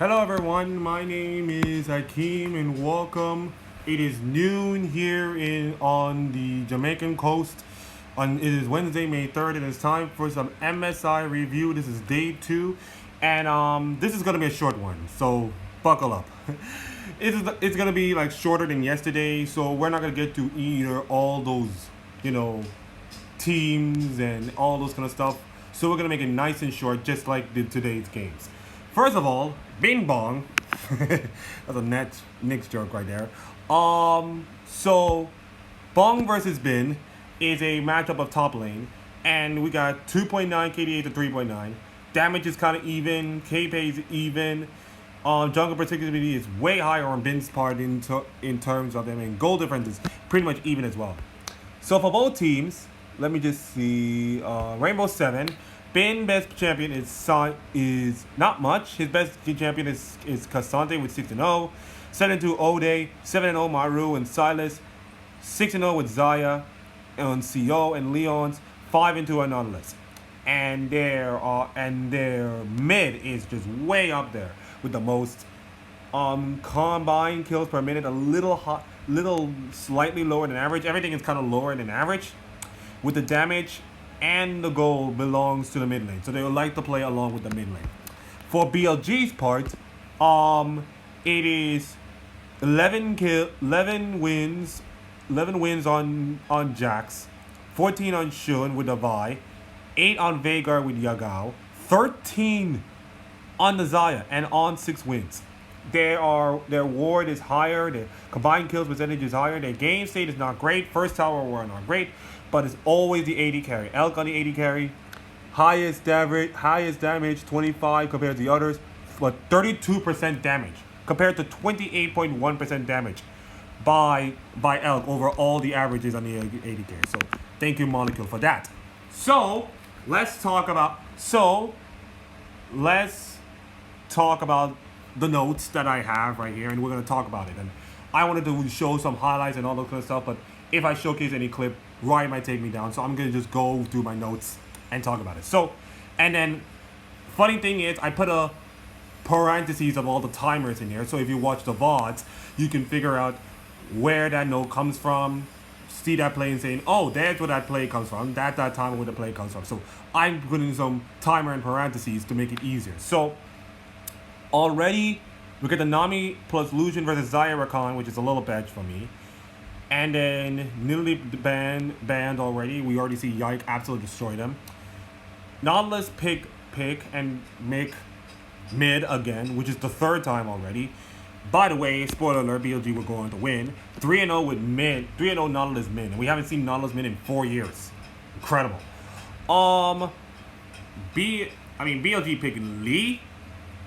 Hello everyone, my name is Hakeem and welcome. It is noon here on the Jamaican coast. It is Wednesday, May 3rd, and it's time for some MSI review. This is day 2, and this is gonna be a short one, so buckle up. It's gonna be like shorter than yesterday, so we're not gonna get to either all those, teams and all those kind of stuff. So we're gonna make it nice and short, just like today's games. First of all, Bing Bong. That's a Knicks joke right there. So Bong versus Bin is a matchup of top lane, and we got 2.9 KDA to 3.9. Damage is kind of even. KP is even. Jungle particularly is way higher on Bin's part in terms of them, and goal difference is pretty much even as well. So for both teams, let me just see. Rainbow 7. Bin best champion is not much. His best champion is Cassante with 6-0. 7-2 Ode, 7-0 Maru and Silas, 6-0 with Zaya and CO and Leon's, 5-2 Anonymous. And their mid is just way up there with the most. Combined kills per minute, a little slightly lower than average. Everything is kind of lower than average. With the damage and the goal belongs to the mid lane, so they would like to play along with the mid lane. For BLG's part, it is 11 wins on Jax, 14 on Shun with the Vi, 8 on Veigar with Yagao, 13 on the Zaya, and on 6 wins. Their ward is higher, their combined kills percentage is higher, their game state is not great, first tower were not great, but it's always the AD carry. Elk on the AD carry, highest damage 25 compared to the others, but 32% damage compared to 28.1% damage by Elk over all the averages on the AD carry. So thank you Molecule for that. So let's talk about the notes that I have right here, and we're gonna talk about it. And I wanted to show some highlights and all that kind of stuff, but if I showcase any clip, Ryan might take me down, so I'm gonna just go through my notes and talk about it. So, and then funny thing is, I put a parentheses of all the timers in here, so if you watch the VODs, you can figure out where that note comes from, see that play and saying, oh, that's where that play comes from, that time where the play comes from. So I'm putting some timer and parentheses to make it easier. So already we get the Nami plus Lucian versus Zaya Rakan, which is a little badge for me. And then Nidalee banned already. We already see Yike absolutely destroy them. Nautilus pick and make mid again, which is the third time already. By the way, spoiler alert, BLG were going to win. 3-0 with mid, 3-0 Nautilus mid. And we haven't seen Nautilus mid in 4 years. Incredible. BLG picked Lee,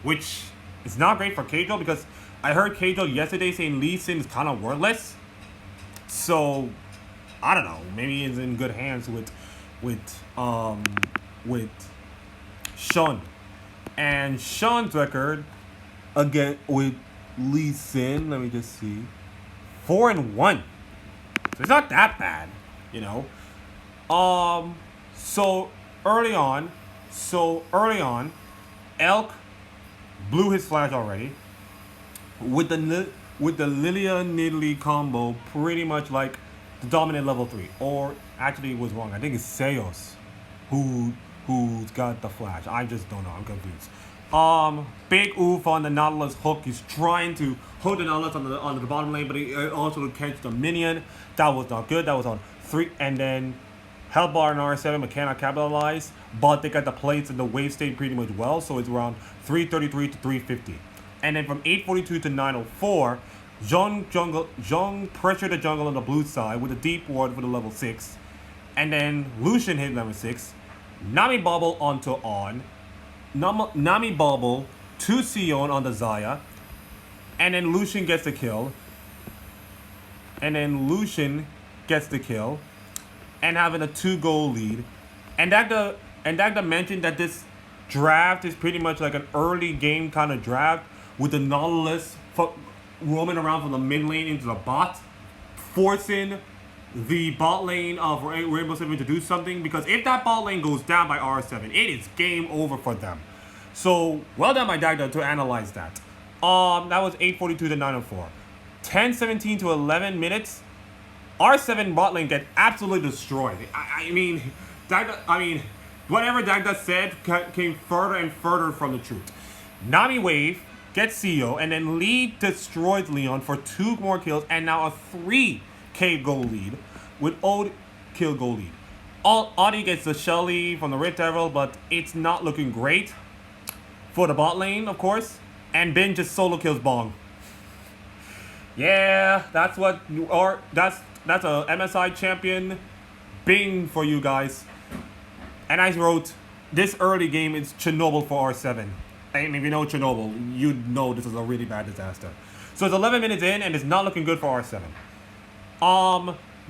which is not great for Keijo because I heard Keijo yesterday saying Lee Sin is kind of worthless. So I don't know. Maybe he's in good hands with Shun. And Shun's record again with Lee Sin. Let me just see. 4-1. So it's not that bad, So early on, Elk blew his flash already. With the Lilia Nidalee combo, pretty much like the dominant level 3. Or actually it was wrong. I think it's Seos who's got the flash. I just don't know. I'm confused. Big oof on the Nautilus hook. He's trying to hook the Nautilus on the bottom lane, but he also catch the minion. That was not good. That was on 3. And then Hellbar and R7 cannot capitalize, but they got the plates and the wave state pretty much well, so it's around 333 to 350. And then from 842 to 904, Zhong pressured the jungle on the blue side with a deep ward for the level 6. And then Lucian hit level 6. Nami Bobble onto On. Nami Bobble to Sion on the Zaya. And then Lucian gets the kill. And having a 2-goal lead. And Dagda mentioned that this draft is pretty much like an early game kind of draft with the Nautilus roaming around from the mid lane into the bot, forcing the bot lane of Rainbow 7 to do something, because if that bot lane goes down by R7, it is game over for them. So, well done by Dagda to analyze that. That was 8:42 to 9:04. 10:17 to 11 minutes. R7 bot lane get absolutely destroyed. I mean, whatever Dagda said came further and further from the truth. Nami Wave gets CEO, and then Lee destroys Leon for 2 more kills, and now a 3K goal lead with old kill goal lead. Audie gets the Shelly from the Red Devil, but it's not looking great for the bot lane, of course. And Ben just solo kills Bong. Yeah, that's what you are. That's a MSI champion Bing for you guys. And I wrote, this early game is Chernobyl for R7. And if you know Chernobyl, you know this is a really bad disaster. So it's 11 minutes in, and it's not looking good for R7.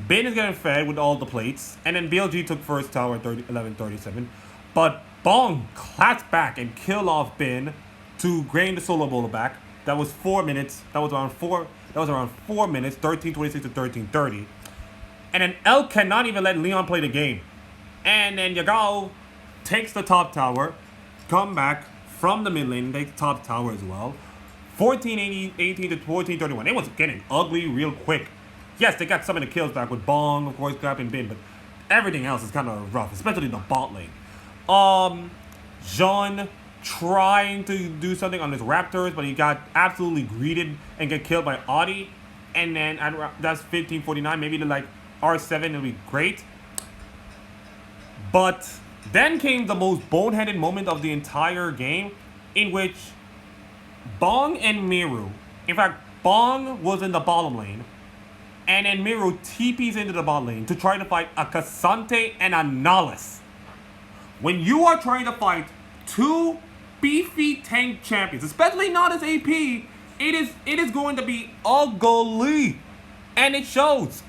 Ben is getting fed with all the plates, and then BLG took first tower at 11:37. But Bong clapped back and killed off Ben to gain the solo bowler back. That was 4 minutes. That was around 4 minutes, 13:26 to 13:30. And then Elk cannot even let Leon play the game. And then Yagao takes the top tower, come back from the mid lane, takes top tower as well. 14:18 to 14:31. It was getting ugly real quick. Yes, they got some of the kills back with Bong, of course, grabbing Bin, but everything else is kind of rough, especially the bot lane. Jean trying to do something on his Raptors, but he got absolutely greeted and get killed by Audie. And then that's 15:49. Maybe to like R7 it'll be great. But then came the most boneheaded moment of the entire game, in which Bong and Miru, in fact, Bong was in the bottom lane, and then Miru TPs into the bot lane to try to fight a Cassante and a Nahus. When you are trying to fight 2 beefy tank champions, especially not as AP, it is going to be ugly. And it shows.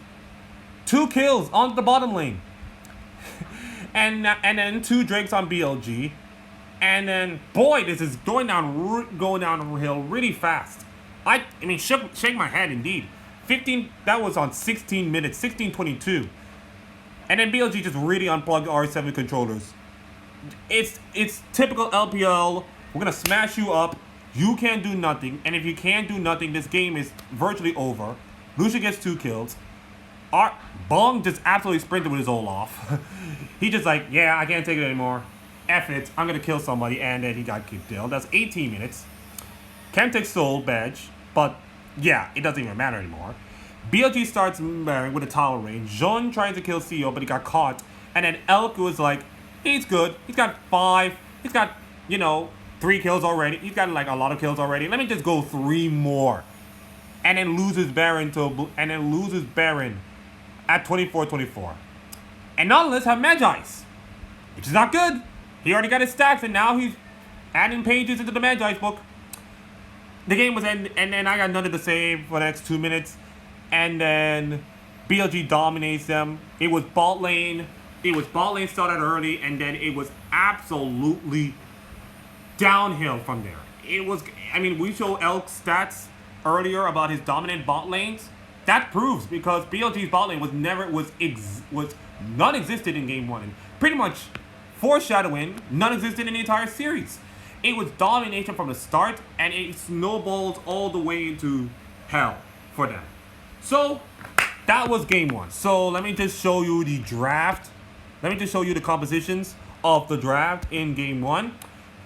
2 kills on the bottom lane. and then 2 Drakes on BLG. And then, boy, this is going downhill really fast. I mean, shake my head indeed. 15, that was on 16 minutes, 16:22. And then BLG just really unplugged R7 controllers. It's typical LPL. We're gonna smash you up. You can't do nothing. And if you can't do nothing, this game is virtually over. Lucia gets 2 kills. Bong just absolutely sprinted with his Olaf. He just like, yeah, I can't take it anymore. F it, I'm gonna kill somebody, and then he got killed. That's 18 minutes. Can't take soul badge, but yeah, it doesn't even matter anymore. BLG starts with a tower range. Jean tries to kill CEO, but he got caught. And then Elk was like, he's good. He's got 5. He's got, 3 kills already. He's got like a lot of kills already. Let me just go 3 more. And then loses Baron at 24-24. And Nautilus have Magi's, which is not good. He already got his stacks, and now he's adding pages into the Magi's book. The game was ended, and then I got nothing to say for the next 2 minutes. And then BLG dominates them. It was bot lane. Started early, and then it was absolutely downhill from there. We showed Elk's stats earlier about his dominant bot lanes. That proves, because BLG's bot lane was non-existent in game 1, and pretty much foreshadowing non-existent in the entire series. It was domination from the start, and it snowballed all the way into hell for them. So that was game 1. So let me just show you the draft. Let me just show you the compositions of the draft in game 1.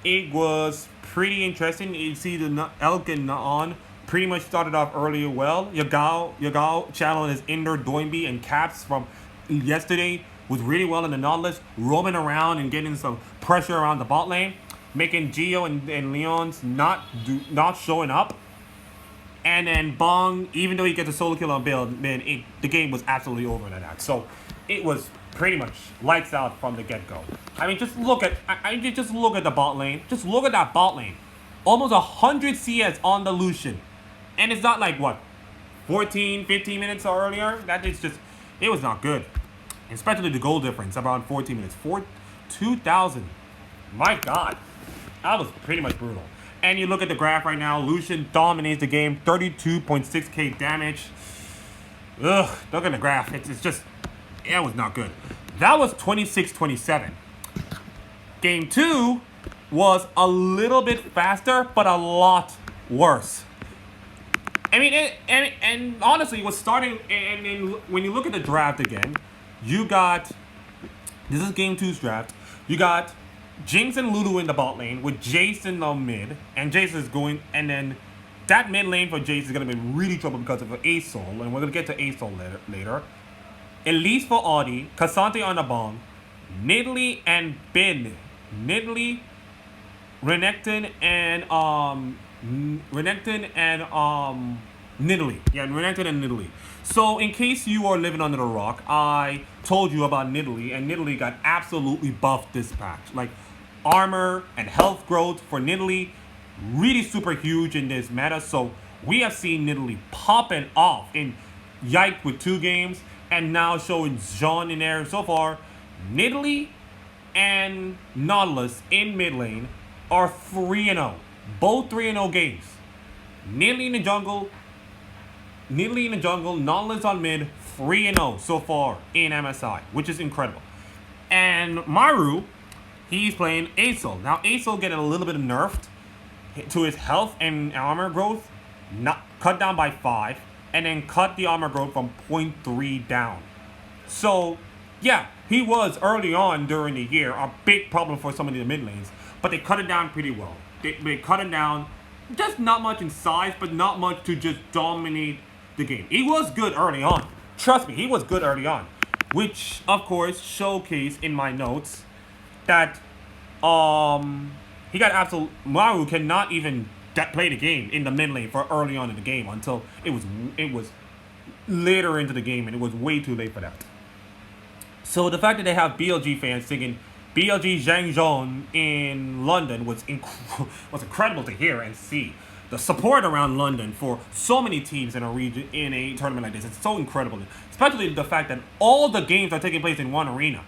It was pretty interesting. You see the Elk and Naan pretty much started off earlier well. Yagao channeling his indoor Doinby and Caps from yesterday was really well in the Nautilus, roaming around and getting some pressure around the bot lane, making Gio and Leon's not showing up. And then Bong, even though he gets a solo kill on Bill, man, the game was absolutely over in that. So it was pretty much lights out from the get-go. I mean, just look at the bot lane. Just look at that bot lane. Almost 100 CS on the Lucian. And it's not like, what, 14, 15 minutes earlier? It was not good. Especially the goal difference, around 14 minutes. 2,000. My God. That was pretty much brutal. And you look at the graph right now, Lucian dominates the game, 32.6k damage. Ugh, look at the graph. It was not good. That was 26-27. Game 2 was a little bit faster, but a lot worse. I mean, and honestly, it was starting. And when you look at the draft again, you got this is game two's draft. You got Jinx and Lulu in the bot lane with Jace in the mid, and Jace is going, and then that mid lane for Jace is gonna be really trouble because of Asol, and we're gonna get to Asol later. Elise for Audi, Cassante on the Bong, Nidalee and Bin, Nidalee, Renekton and Nidalee. Yeah, Renekton and Nidalee. So in case you are living under the rock, I told you about Nidalee, and Nidalee got absolutely buffed this patch. Like armor and health growth for Nidalee, really super huge in this meta. So we have seen Nidalee popping off in Yike with 2 games, and now showing Jean in there. So far, Nidalee and Nautilus in mid lane are 3-0. Both 3-0 games. Nidalee in the jungle, Nautilus on mid, 3-0 so far in MSI, which is incredible. And Maru, he's playing Asol. Now Asol getting a little bit of nerfed to his health and armor growth, not cut down by 5, and then cut the armor growth from 0.3 down. So yeah, he was early on during the year a big problem for some of the mid lanes, but they cut it down pretty well. They cut it down, just not much in size, but not much to just dominate the game. He was good early on. Trust me, he was good early on. Which, of course, showcased in my notes that he got absolute. Maru cannot even play the game in the mid lane for early on in the game until it was later into the game, and it was way too late for that. So the fact that they have BLG fans singing BLG Zhang Zhong in London was incredible to hear and see. The support around London for so many teams in a region, in a tournament like this, it's so incredible. Especially the fact that all the games are taking place in one arena,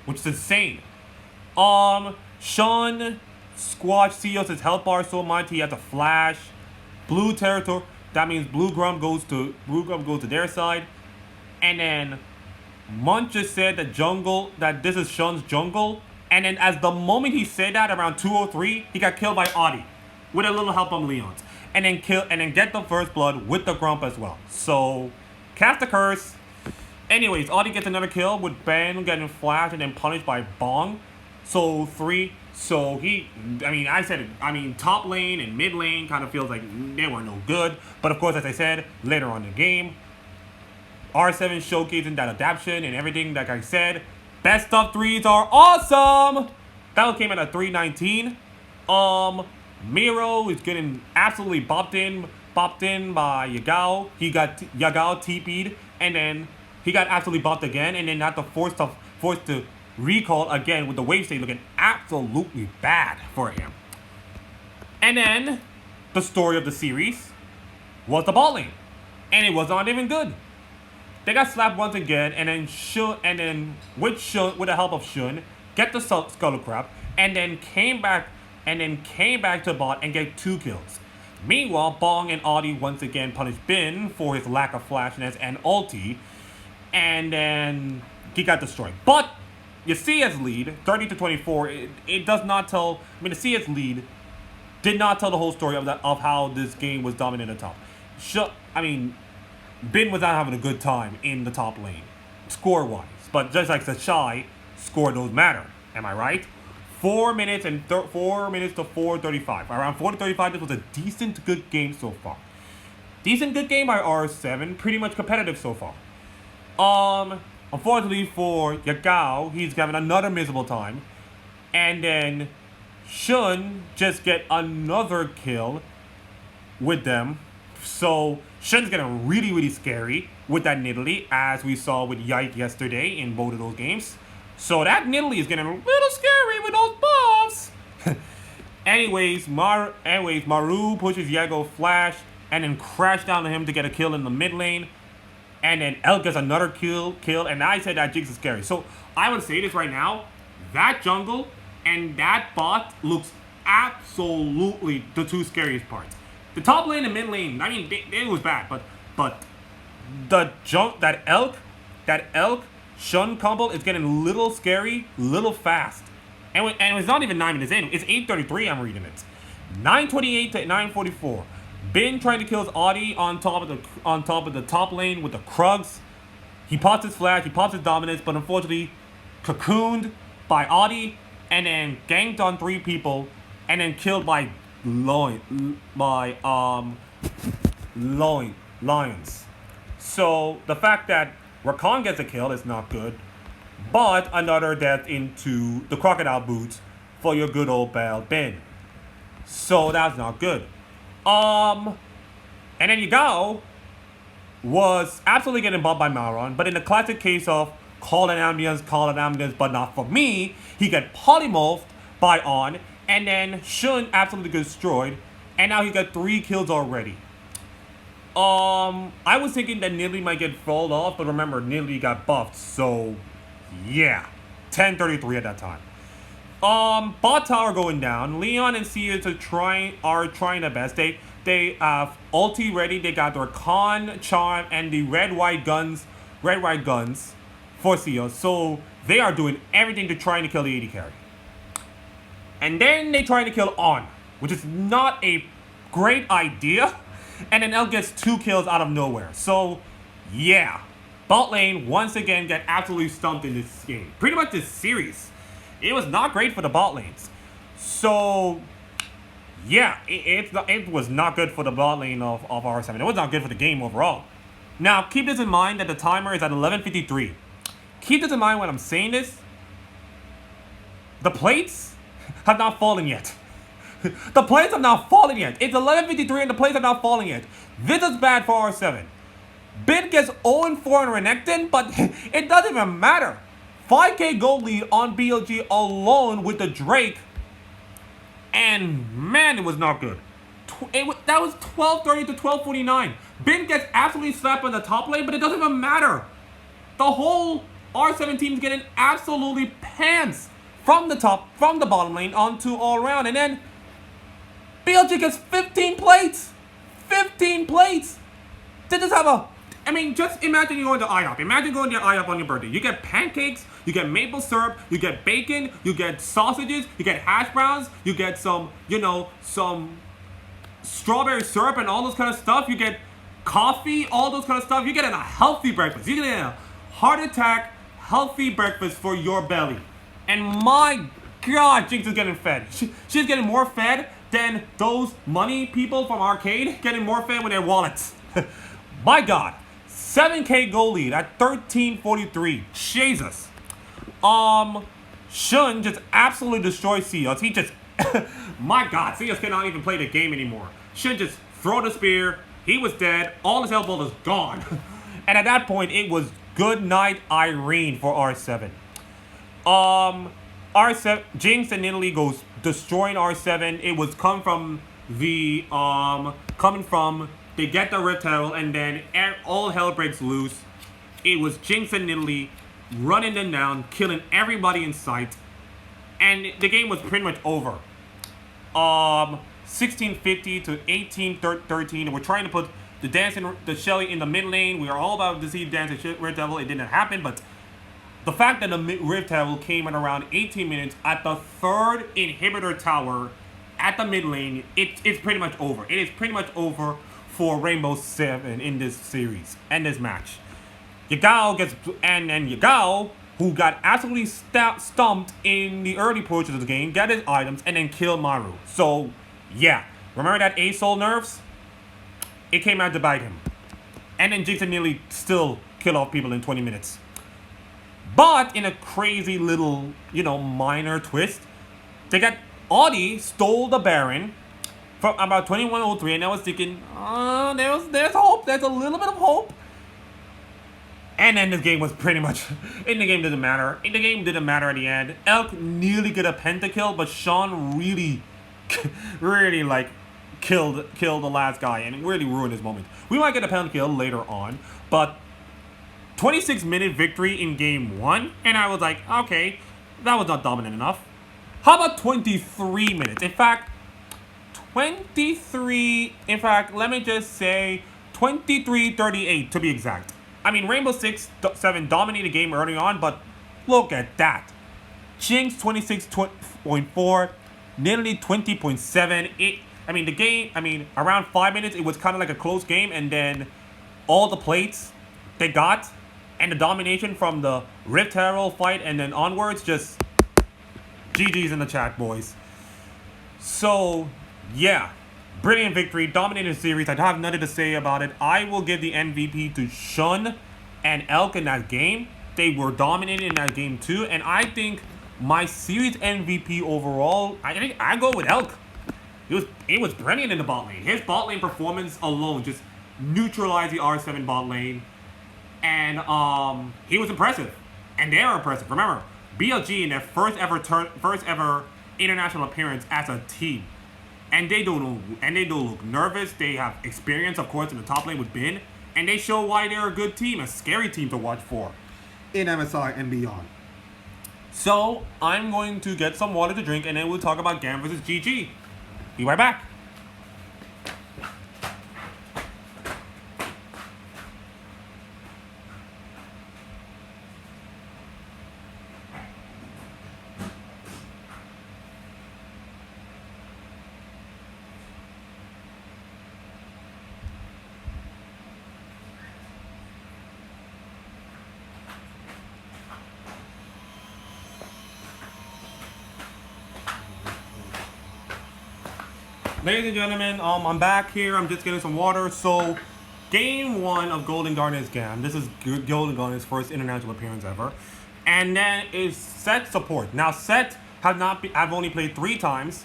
which is insane. Sean Squatch Seals his health bar so much he has a flash. Blue territory, that means Blue Grum goes to their side. And then Munch just said that this is Sean's jungle. And then as the moment he said that, around 203, he got killed by Audi with a little help from Leon's. And then get the first blood with the Grump as well. So cast a curse. Anyways, Audi gets another kill with Ben getting flashed and then punished by Bong. So 3. So top lane and mid lane kind of feels like they were no good. But of course, as I said, later on in the game, R7 showcasing that adaptation and everything, like I said. Best of 3s are awesome! That came in at 319. Miro is getting absolutely bopped in by Yagao. He got Yagao TP'd, and then he got absolutely bopped again, and then had to forced to recall again with the wave state looking absolutely bad for him. And then the story of the series was the ball lane, and it was not even good. They got slapped once again, and then with the help of Shun, get the Scuttle Crab, and then came back to bot and get 2 kills. Meanwhile, Bong and Audi once again punished Bin for his lack of flashness and ulti, and then he got destroyed. But your CS lead, 30-24, it does not tell. The CS lead did not tell the whole story of how this game was dominating the top. Bin was not having a good time in the top lane, score-wise. But just like the Shy, score don't matter. Am I right? 4 minutes to 4:35. Around 4:35, this was a decent good game so far. Decent good game by R7. Pretty much competitive so far. Unfortunately for Yagao, he's having another miserable time. And then Shun just get another kill with them. So Shun's getting really, really scary with that Nidalee, as we saw with Yike yesterday in both of those games. So that Nidalee is getting a little scary with those buffs. Anyways, Maru pushes Yago flash and then crash down to him to get a kill in the mid lane. And then Elk gets another kill, and I said that Jinx is scary. So I would say this right now, that jungle and that bot looks absolutely the 2 scariest parts. The top lane and mid lane, it was bad, but that Elk Shun combo is getting a little scary, little fast. And it's not even 9 minutes in. It's 8:33, I'm reading it. 9:28 to 9:44. Bin trying to kill his Audi on top of the top lane with the Krugs. He pops his flash, he pops his dominance, but unfortunately cocooned by Audi and then ganked on 3 people and then killed by Lions. So the fact that Rakan gets a kill is not good, but another death into the crocodile boots for your good old pal Ben. So that's not good. And then Yagao was absolutely getting bumped by Mauron, but in the classic case of call an ambulance, but not for me, he got polymorphed by On, and then Shun absolutely destroyed, and now he got 3 kills already. I was thinking that Nidalee might get rolled off, but remember, Nidalee got buffed, so yeah. 10:33 at that time. Bot tower going down. Leon and Sears are trying their best. They have ulti ready. They got their con charm and the red white guns for Sears. So they are doing everything to try to kill the AD carry. And then they try to kill On, which is not a great idea. And then L gets 2 kills out of nowhere. So yeah, bot lane once again get absolutely stumped in this game. Pretty much this series. It was not great for the bot lanes. So, yeah, it was not good for the bot lane of R7. It was not good for the game overall. Now, keep this in mind that the timer is at 11:53. Keep this in mind when I'm saying this. The plates have not fallen yet. The plates have not fallen yet. It's 11:53 and the plates have not fallen yet. This is bad for R7. Bid gets 0-4 in Renekton, but it doesn't even matter. 5k gold lead on BLG alone with the Drake. And man, it was not good. That was 12:30 to 12:49. Bin gets absolutely slapped on the top lane, but it doesn't even matter. The whole R7 team is getting absolutely pants from the bottom lane onto all around. And then BLG gets 15 plates. 15 plates. They just have a... I mean, just imagine you going to IHOP. Imagine going to IHOP on your birthday. You get pancakes, you get maple syrup, you get bacon, you get sausages, you get hash browns, you get some, some strawberry syrup and all those kind of stuff. You get coffee, all those kind of stuff. You get a healthy breakfast. You get a heart attack, healthy breakfast for your belly. And my God, Jinx is getting fed. She's getting more fed than those money people from arcade getting more fed with their wallets. My God. 7k goal lead at 13:43. Jesus. Shun just absolutely destroyed Seos. He just... my God, Seos cannot even play the game anymore. Shun just throw the spear. He was dead. All his health is gone. And at that point, it was good night Irene for R7. R7, Jinx and Nidalee goes destroying R7. It was coming from the, they get the Rift Herald, and then all hell breaks loose. It was Jinx and Nidalee running them down, killing everybody in sight. And the game was pretty much over. 1650 to 1813. We're trying to put the Shelly in the mid lane. We are all about to see Dance and Rift Devil. It didn't happen, but the fact that the Rift Devil came in around 18 minutes at the 3rd inhibitor tower at the mid lane, it's pretty much over. It is pretty much over for Rainbow 7 in this series and this match. Yagao gets, and Yagao, who got absolutely stumped in the early portions of the game, got his items and then killed Maru. So yeah, remember that A-Soul nerfs? It came out to bite him. And then Jinx and Nidalee still kill off people in 20 minutes. But in a crazy little, minor twist, they got Audi stole the Baron from about 21:03, and I was thinking, there's hope. There's a little bit of hope. And then this game was pretty much, in the game didn't matter. In the game didn't matter at the end. Elk nearly got a pentakill, but Sean really killed the last guy and really ruined his moment. We might get a pentakill later on, but 26-minute victory in game 1, and I was like, okay, that was not dominant enough. How about 23 minutes? In fact, let me just say 23-38 to be exact. I mean, Rainbow 7 dominated the game early on, but look at that. Jinx 26.4, Nidalee 20.7. I mean, the game, around 5 minutes, it was kind of like a close game, and then all the plates they got, and the domination from the Rift Herald fight, and then onwards, just GG's in the chat, boys. So, yeah. Brilliant victory, dominated the series. I don't have nothing to say about it. I will give the MVP to Shun and Elk in that game. They were dominated in that game too, and I think my series MVP overall, I think I go with Elk. It was brilliant in the bot lane. His bot lane performance alone just neutralized the R7 bot lane, and he was impressive, and they are impressive. Remember, BLG in their first ever international appearance as a team. And they don't look nervous. They have experience, of course, in the top lane with Bin. And they show why they're a good team, a scary team to watch for in MSI and beyond. So, I'm going to get some water to drink, and then we'll talk about GAM versus GG. Be right back. Ladies and gentlemen, I'm back here. I'm just getting some water. So, game 1 of Golden Garnet's GAM. This is Golden Garnet's first international appearance ever. And then is Set support. Now, Set I've only played 3 times.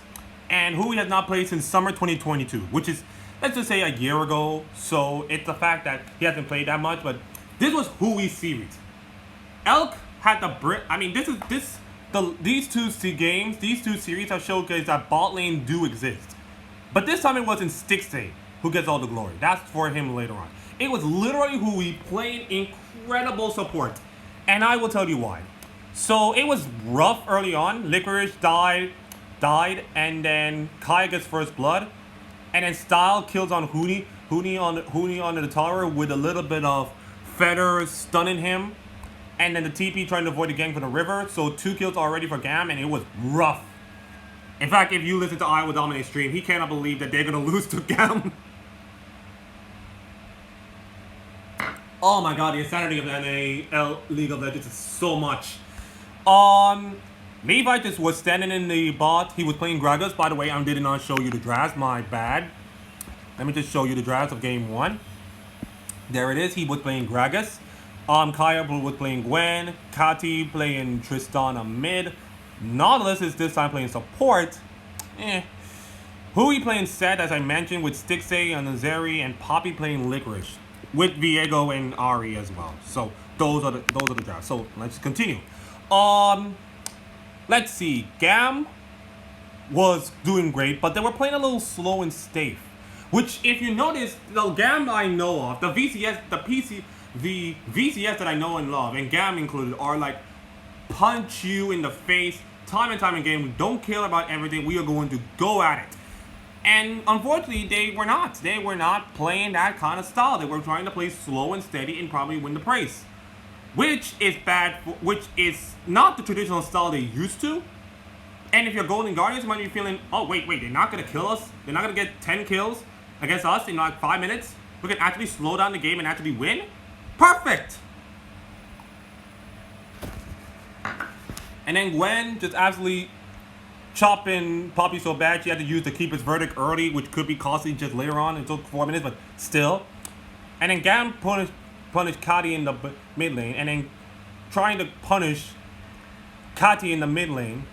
And Hui has not played since summer 2022. Which is, let's just say, a year ago. So, it's the fact that he hasn't played that much. But this was Hui's series. Elk had these two series have showcased that bot lane do exist. But this time it wasn't Stixay who gets all the glory. That's for him later on. It was literally Hui playing incredible support. And I will tell you why. So it was rough early on. Licorice died, and then Kai gets first blood. And then Style kills on Huni on the tower with a little bit of Feather stunning him. And then the TP trying to avoid the gang from the river. So 2 kills already for GAM, and it was rough. In fact, if you listen to Iowa Dominate stream, he cannot believe that they're going to lose to GAM. Oh my god, the insanity of the NA League of Legends is so much. Levi just was standing in the bot. He was playing Gragas. By the way, I did not show you the drafts. My bad. Let me just show you the drafts of game 1. There it is. He was playing Gragas. Kaya was playing Gwen. Kati playing Tristana mid. Nautilus is this time playing support. Hui playing Set, as I mentioned, with Stixay and Azeri, and Poppy playing Licorice with Viego and Ari as well. So those are the drafts. So let's continue. Let's see. GAM was doing great, but they were playing a little slow and safe. Which, if you notice, the GAM I know of, the VCS that I know and love, and GAM included, are like punch you in the face time and time again. We don't care about everything. We are going to go at it. And unfortunately, they were not. They were not playing that kind of style. They were trying to play slow and steady and probably win the race, which is bad. Which is not the traditional style they used to. And if you're Golden Guardians, you might be feeling, oh wait, they're not gonna kill us. They're not gonna get 10 kills against us in like 5 minutes. We can actually slow down the game and actually win. Perfect. And then Gwen just absolutely chopping Poppy so bad she had to use the Keeper's Verdict early, which could be costly just later on. It took 4 minutes, but still. And then GAM punished Kati in the mid lane, and then trying to punish Kati in the mid lane.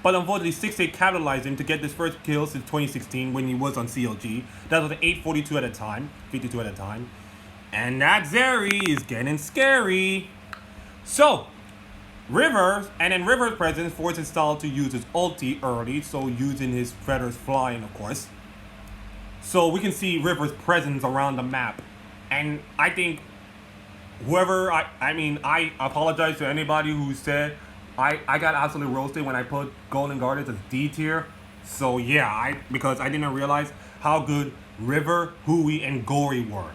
But unfortunately, 6-8 capitalized him to get his first kill since 2016 when he was on CLG. That was an 8:42 at a time, 52 at a time. And that Zeri is getting scary. So, River's presence forced Style to use his ulti early, so using his feathers flying, of course. So we can see River's presence around the map. And I think I apologize to anybody who said I got absolutely roasted when I put Golden Guardians as D tier. So yeah, because I didn't realize how good River, Hui, and Gory were.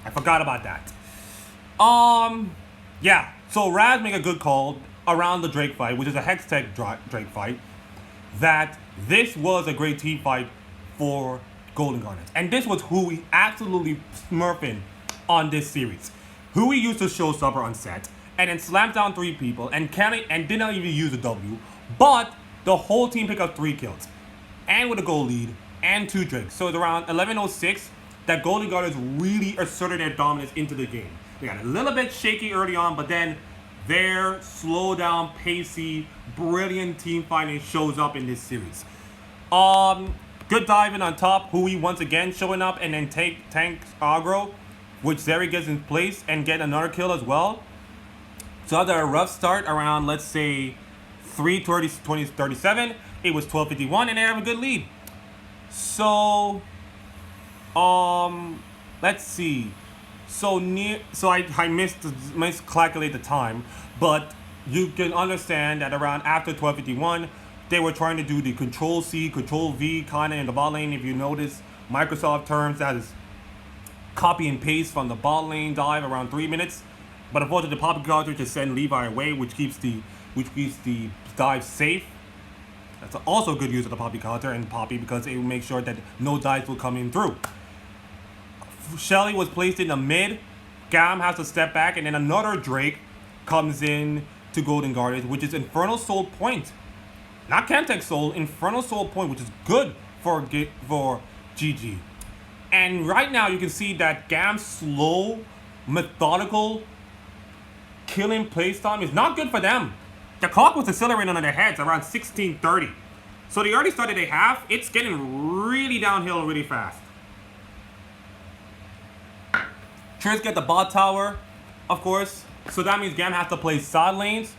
I forgot about that. Yeah, so Raz made a good call around the Drake fight, which is a Hextech Drake fight, that this was a great team fight for Golden Guardians. And this was Hui absolutely smurfing on this series. Hui used the showstopper on set and then slammed down 3 people and did not even use a W. But the whole team picked up 3 kills. And with a goal lead and 2 drinks. So it's around 11:06 that Golden Guardians really asserted their dominance into the game. They got a little bit shaky early on, but then their slow down, pacey, brilliant team fighting shows up in this series. Good diving on top. Hui once again showing up and then tanks aggro, which Zeri gets in place and get another kill as well. So after a rough start around, let's say 3:37, it was 12:51 and they have a good lead. So let's see. So I miscalculate the time, but you can understand that around after 12:51, they were trying to do the Control-C, Control-V kind of in the bot lane. If you notice, Microsoft terms that is copy and paste from the bot lane dive around 3 minutes. But unfortunately, the Poppy counter to send Levi away, which keeps the dive safe. That's also a good use of the Poppy counter and Poppy because it will make sure that no dives will come in through. Shelly was placed in the mid. Gam has to step back, and then another Drake comes in to Golden Guardians, which is Infernal Soul Point. Not Chemtech Soul, Infernal Soul Point, which is good for GG. And right now you can see that Gam's slow, methodical killing playstyle is not good for them. The clock was accelerating on their heads around 16:30. So the early start that they have, it's getting really downhill really fast. Triss get the bot tower, of course. So that means Gam has to play side lanes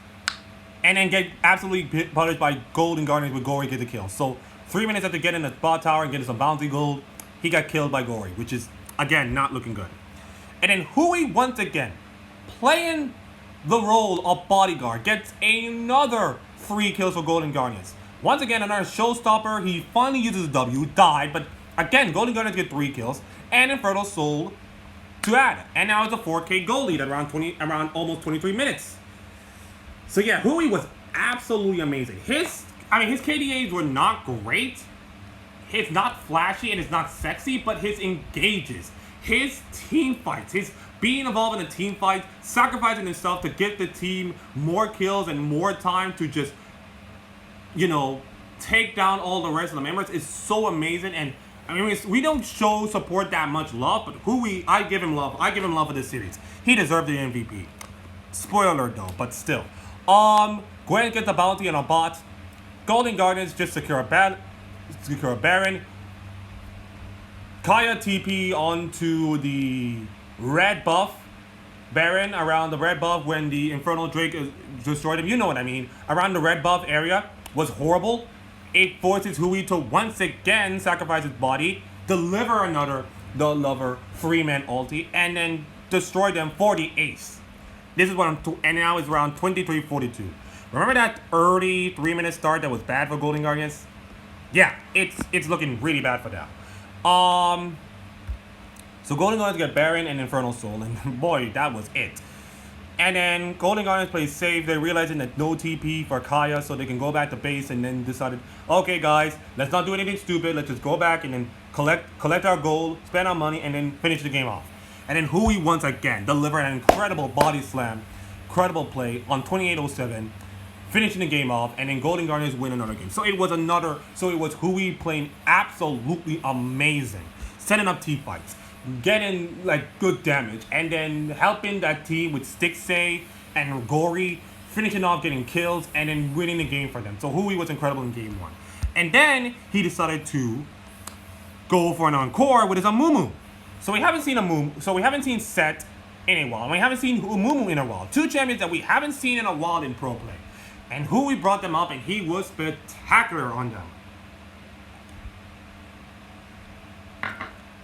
and then get absolutely punished by Golden Guardians with Gory get the kill. So 3 minutes after getting the bot tower and getting some bounty gold, he got killed by Gory, which is, again, not looking good. And then Hui, once again, playing the role of bodyguard, gets another 3 kills for Golden Guardians. Once again, another showstopper. He finally uses a W, died, but again, Golden Guardians get 3 kills, and Infernal Soul to add. And now it's a 4K goal lead at around almost 23 minutes. So yeah, Hui was absolutely amazing. His KDAs were not great. It's not flashy and it's not sexy, but his engages, his team fights, his being involved in a team fight, sacrificing himself to get the team more kills and more time to just, take down all the rest of the members is so amazing. And we don't show support that much love, but Hui, I give him love. I give him love for this series. He deserved the MVP. Spoiler alert though, but still. Gwen gets the bounty on a bot. Golden Guardians just secure a Baron. Kaya TP onto the red buff Baron around the red buff when the Infernal Drake destroyed him. You know what I mean. Around the red buff area was horrible. It forces Hui to once again sacrifice his body, deliver another The Lover 3-man ulti, and then destroy them for the ace. This is what and now it's around 23:42. Remember that early 3-minute start that was bad for Golden Guardians? Yeah, it's looking really bad for them. So Golden Guardians get Baron and Infernal Soul, and boy, that was it. And then Golden Guardians play safe. They're realizing that no TP for Kaya, so they can go back to base, and then decided, okay guys, let's not do anything stupid. Let's just go back and then collect our gold, spend our money, and then finish the game off. And then Hui once again delivered an incredible body slam, incredible play on 28:07, finishing the game off, and then Golden Guardians win another game. So it was Hui playing absolutely amazing, setting up team fights, getting good damage, and then helping that team with Stixay and Gory, finishing off getting kills, and then winning the game for them. So Hui was incredible in game 1. And then he decided to go for an encore with his Amumu. So we haven't seen Set in a while. And we haven't seen Amumu in a while. 2 champions that we haven't seen in a while in pro play. And Hui brought them up, and he was spectacular on them.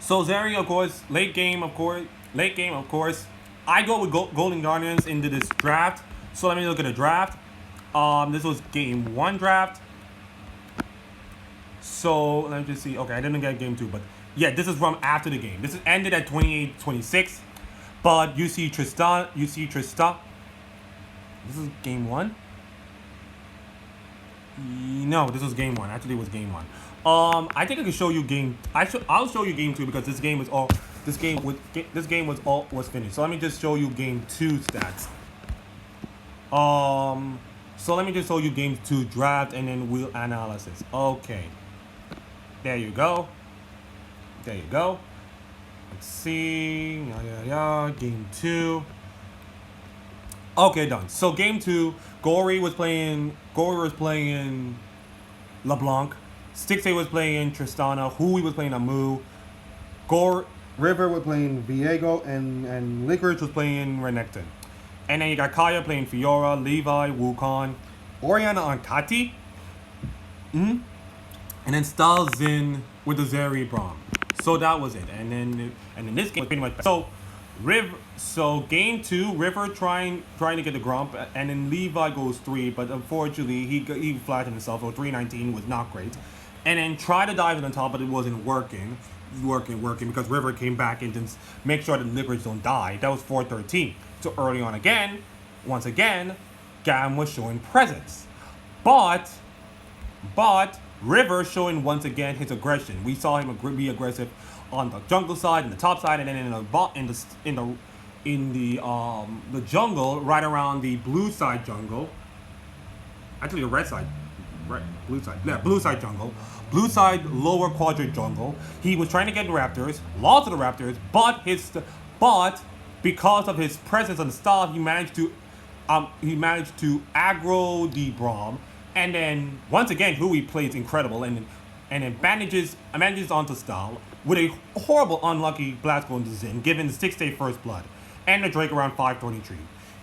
So Zeri, of course, late game, of course. I go with Golden Guardians into this draft. So let me look at the draft. This was game 1 draft. So let me just see. Okay, I didn't get game 2, but yeah, this is from after the game. This is ended at 28-26. But you see Trista. This is game 1. No, this was game 1. Actually, it was game 1. I think I can show you game. I'll show you game 2 because this game was finished. So let me just show you game 2 stats. So let me just show you game 2 draft and then wheel analysis. Okay. There you go. There you go. Let's see. Game 2. Okay, done. So game 2, Gory was playing LeBlanc. Stixay was playing Tristana. Hui was playing Amu. River was playing Viego, and Licorice was playing Renekton. And then you got Kaya playing Fiora, Levi, Wukong, Oriana on Kati. And then Styles Zin with the Zeri Braum. So that was it. And then this game was pretty much so game 2, River trying to get the Grump, and then Levi goes 3, but unfortunately he flattened himself, so 319 was not great. And then tried to dive on top, but it wasn't working because River came back and didn't make sure the Licorice don't die. That was 413. So early on again, once again, Gam was showing presence. But River showing once again his aggression. We saw him be aggressive on the jungle side and the top side, and then in the jungle right around the blue side jungle. Actually, the red side, right? Blue side, yeah, blue side jungle. Blue side lower quadrant jungle. He was trying to get the Raptors, lost to the Raptors, but because of his presence and style, he managed to aggro the Braum, and then once again, Hui plays incredible, and then manages onto style with a horrible unlucky blast going to Zin, giving the 6-day first blood, and the Drake around 523,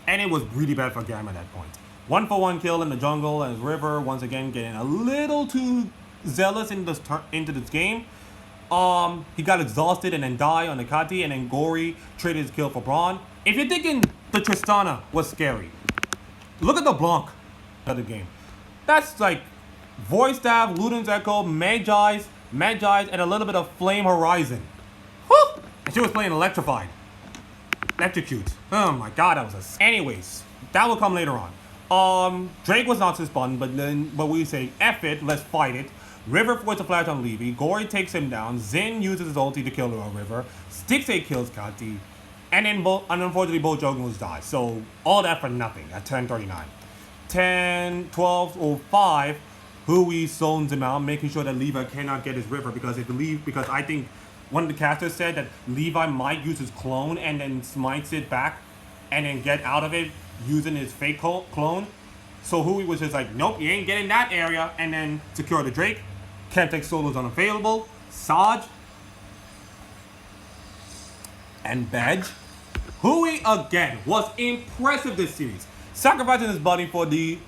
and it was really bad for Gam at that point. 1-for-1 kill in the jungle, and River once again getting a little too zealous into this game. He got exhausted and then died on the Kati, and then Gory traded his kill for Braun. If you're thinking the Tristana was scary, look at the Blanc of the game. That's like Voice Staff, Luden's Echo, Magi's, and a little bit of Flame Horizon. Whew! And she was playing Electrified. Electrocute. Oh my god, that was anyways, that will come later on. Drake was not suspended, but we say, F it, let's fight it. River forced a flash on Levy. Gory takes him down. Zin uses his ulti to kill River. Stixay kills Kati. And then unfortunately both jungles die. So all that for nothing at 10:39. 12:05, Hui zones him out, making sure that Levi cannot get his River because I think one of the casters said that Levi might use his clone and then smites it back and then get out of it using his fake clone. So Hui was just like, nope, you ain't getting that area, and then secure the Drake. Chemtech solos unavailable. Saj and Badge. Hui again was impressive this series, sacrificing his body for the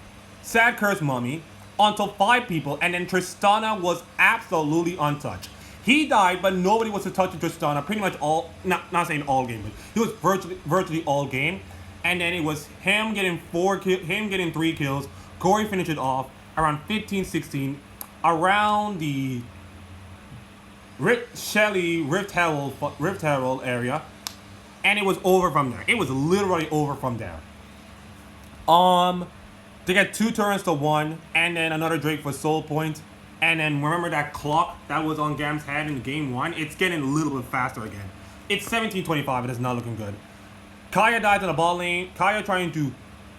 sad cursed mummy until 5 people, and then Tristana was absolutely untouched. He died, but nobody was to touch Tristana pretty much all, not saying all game, but he was virtually all game. And then it was him getting 3 kills. Corey finished it off around 15-16, around the Rift Herald area, and it was over from there. It was literally over from there. They got 2 turns to 1, and then another Drake for soul point. And then remember that clock that was on Gam's head in game 1? It's getting a little bit faster again. It's 17:25. It is not looking good. Kaya died in the bot lane. Kaya trying to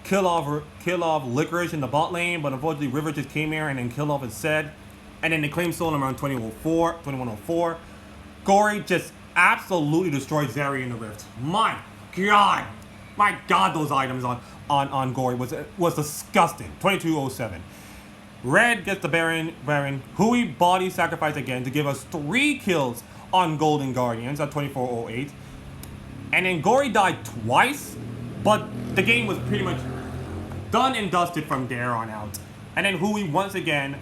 kill off Licorice in the bot lane, but unfortunately River just came here and then killed off his Zed. And then they claimed soul around 2104. Gory just absolutely destroyed Zeri in the Rift. My God, those items on Gory was disgusting. 2207. Red gets the Baron. Hui body sacrifice again to give us 3 kills on Golden Guardians at 2408. And then Gory died twice, but the game was pretty much done and dusted from there on out. And then Hui once again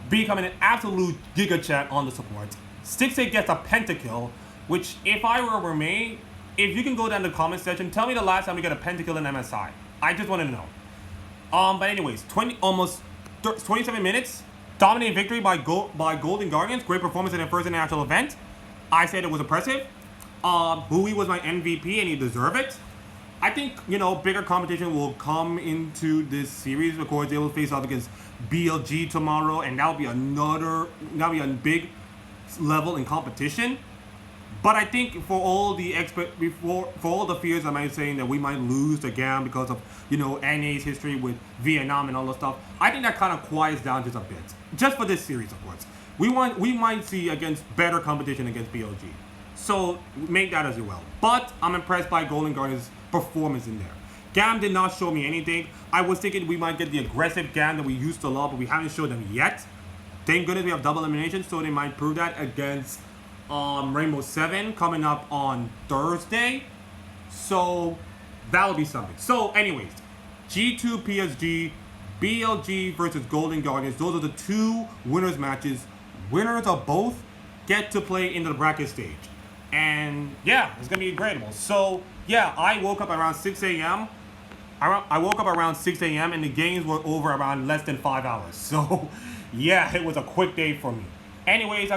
becoming an absolute giga chat on the support. Stixay gets a pentakill, which if I were me, if you can go down to the comment section, tell me the last time we got a pentakill in MSI. I just want to know. But anyways, almost 27 minutes, dominating victory by Golden Guardians. Great performance in their first international event. I said it was impressive. Hui was my MVP and he deserved it. I think, you know, bigger competition will come into this series. Of course, they will face off against BLG tomorrow, and that'll be a big level in competition. But I think for all the for all the fears I might saying that we might lose again because of, you know, NA's history with Vietnam and all that stuff, I think that kind of quiets down just a bit. Just for this series, of course. We might see against better competition against BLG. So make that as well. But I'm impressed by Golden Guardian's performance in there. Gam did not show me anything. I was thinking we might get the aggressive Gam that we used to love, but we haven't showed them yet. Thank goodness we have double elimination, so they might prove that against Rainbow 7 coming up on Thursday. So that'll be something. So anyways, G2 PSG, BLG versus Golden Guardians. Those are the two winners matches. Winners of both get to play into the bracket stage. And yeah, it's going to be incredible. So yeah, I woke up around 6 a.m. I woke up around 6 a.m. and the games were over around less than 5 hours. So yeah, it was a quick day for me. Anyways,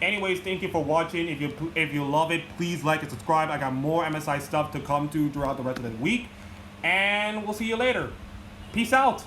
anyways, thank you for watching. If you love it, please like and subscribe. I got more MSI stuff to come to throughout the rest of the week. And we'll see you later. Peace out.